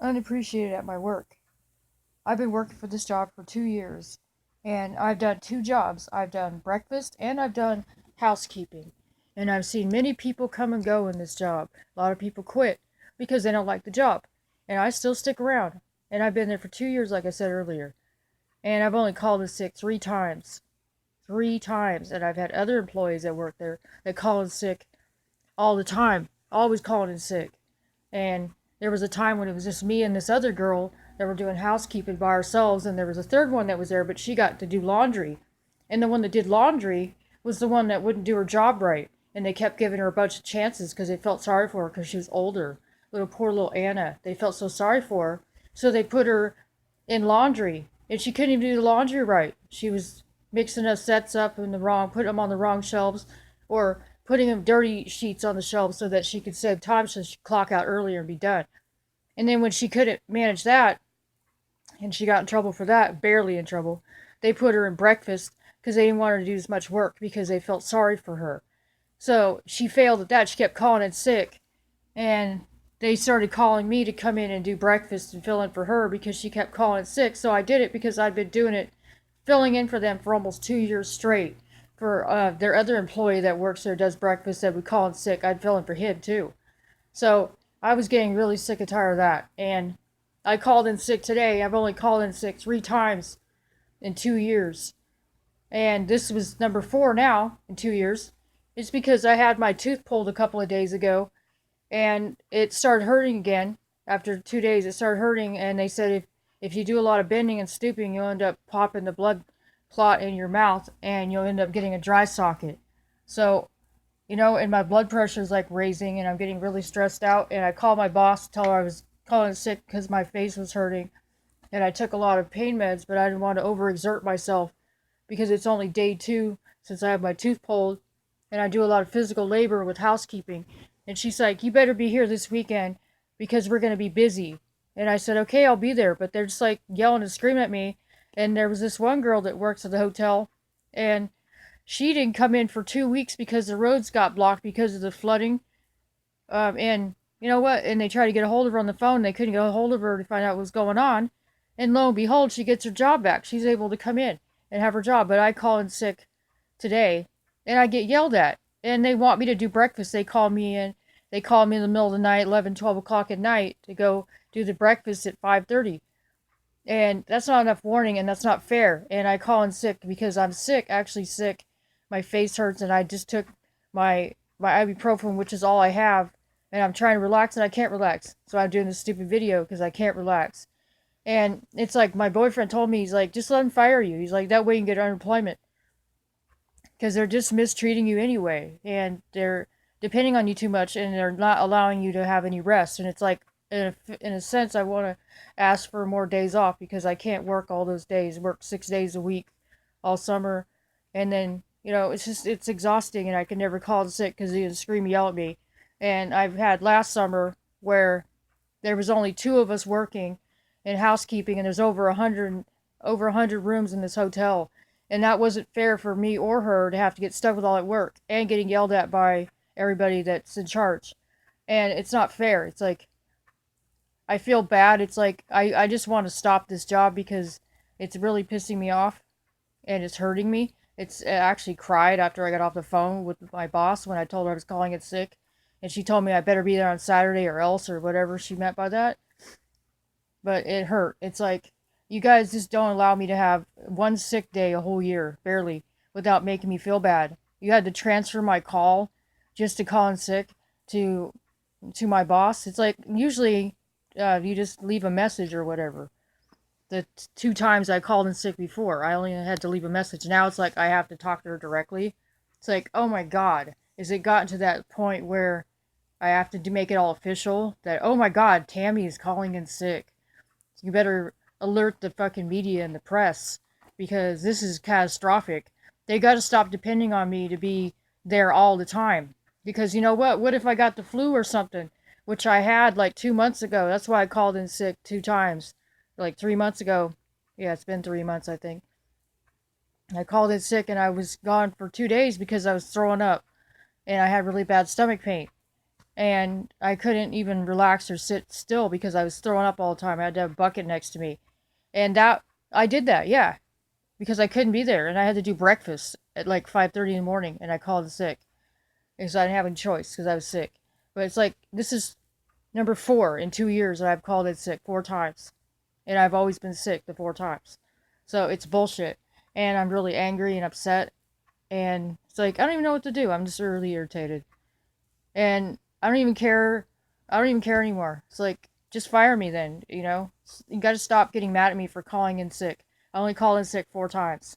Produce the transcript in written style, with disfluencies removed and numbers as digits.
unappreciated at my work. I've been working for this job for 2 years, and I've done two jobs. I've done breakfast and I've done housekeeping. And I've seen many people come and go in this job. A lot of people quit because they don't like the job. And I still stick around. And I've been there for 2 years, like I said earlier. And I've only called in sick 3 times. 3 times. And I've had other employees that work there that call in sick all the time. Always calling in sick. And there was a time when it was just me and this other girl that were doing housekeeping by ourselves, and there was a third one that was there, but she got to do laundry. And the one that did laundry was the one that wouldn't do her job right. And they kept giving her a bunch of chances because they felt sorry for her because she was older. Poor little Anna. They felt so sorry for her. So they put her in laundry. And she couldn't even do the laundry right. She was mixing the sets up in the wrong, putting them on the wrong shelves, or putting them dirty sheets on the shelves so that she could save time so she could clock out earlier and be done. And then when she couldn't manage that, and she got in trouble for that, barely in trouble, they put her in breakfast because they didn't want her to do as much work because they felt sorry for her. So she failed at that. She kept calling in sick. And they started calling me to come in and do breakfast and fill in for her because she kept calling in sick. So I did it because I'd been doing it, filling in for them for almost 2 years straight. For their other employee that works there, does breakfast, that would call in sick, I'd fill in for him too. So I was getting really sick and tired of that. And I called in sick today. I've only called in sick 3 times in 2 years. And this was number 4 now in 2 years. It's because I had my tooth pulled a couple of days ago and it started hurting again. After 2 days, it started hurting, and they said if you do a lot of bending and stooping, you'll end up popping the blood clot in your mouth and you'll end up getting a dry socket. So, and my blood pressure is like raising and I'm getting really stressed out. And I called my boss to tell her I was calling sick because my face was hurting. And I took a lot of pain meds, but I didn't want to overexert myself because it's only day 2 since I have my tooth pulled. And I do a lot of physical labor with housekeeping. And she's like, you better be here this weekend because we're going to be busy. And I said, okay, I'll be there. But they're just like yelling and screaming at me. And there was this one girl that works at the hotel, and she didn't come in for 2 weeks because the roads got blocked because of the flooding. And you know what? And they tried to get a hold of her on the phone. They couldn't get a hold of her to find out what was going on. And lo and behold, she gets her job back. She's able to come in and have her job. But I call in sick today, and I get yelled at. And they want me to do breakfast. They call me in. They call me in the middle of the night, 11, 12 o'clock at night, to go do the breakfast at 5:30. And that's not enough warning, and that's not fair. And I call in sick because I'm sick, actually sick. My face hurts, and I just took my ibuprofen, which is all I have, and I'm trying to relax, and I can't relax. So I'm doing this stupid video because I can't relax. And it's like my boyfriend told me, he's like, just let them fire you. He's like, that way you can get unemployment because they're just mistreating you anyway, and they're depending on you too much, and they're not allowing you to have any rest. And it's like, in a sense, I want to ask for more days off because I can't work all those days, work 6 days a week all summer. And then, it's exhausting, and I can never call in sick because they scream and yell at me. And I've had last summer where there was only 2 of us working in housekeeping, and there's over a hundred rooms in this hotel. And that wasn't fair for me or her to have to get stuck with all that work and getting yelled at by everybody that's in charge. And it's not fair. It's like, I feel bad. It's like, I just want to stop this job because it's really pissing me off and it's hurting me. I actually cried after I got off the phone with my boss when I told her I was calling it sick. And she told me I better be there on Saturday or else, or whatever she meant by that. But it hurt. It's like, you guys just don't allow me to have one sick day a whole year, barely, without making me feel bad. You had to transfer my call just to call in sick to my boss. It's like, usually you just leave a message or whatever. The 2 times I called in sick before, I only had to leave a message. Now it's like I have to talk to her directly. It's like, oh my God, is it gotten to that point where I have to make it all official that, oh my God, Tammy is calling in sick? You better alert the fucking media and the press because this is catastrophic. They got to stop depending on me to be there all the time. Because you know what? What if I got the flu or something? Which I had like 2 months ago. That's why I called in sick 2 times. Like 3 months ago. Yeah, it's been 3 months, I think. I called in sick and I was gone for 2 days because I was throwing up. And I had really bad stomach pain. and I couldn't even relax or sit still because I was throwing up all the time. I had to have a bucket next to me. And that I did that, yeah, because I couldn't be there and I had to do breakfast at like 5:30 in the morning and I called in sick because I didn't have any choice because I was sick. But it's like this is number 4 in 2 years that I've called in sick 4 times. And I've always been sick the 4 times. So it's bullshit. And I'm really angry and upset and it's like I don't even know what to do. I'm just really irritated. And I don't even care. I don't even care anymore. It's like, just fire me then, you know? You gotta stop getting mad at me for calling in sick. I only called in sick 4 times.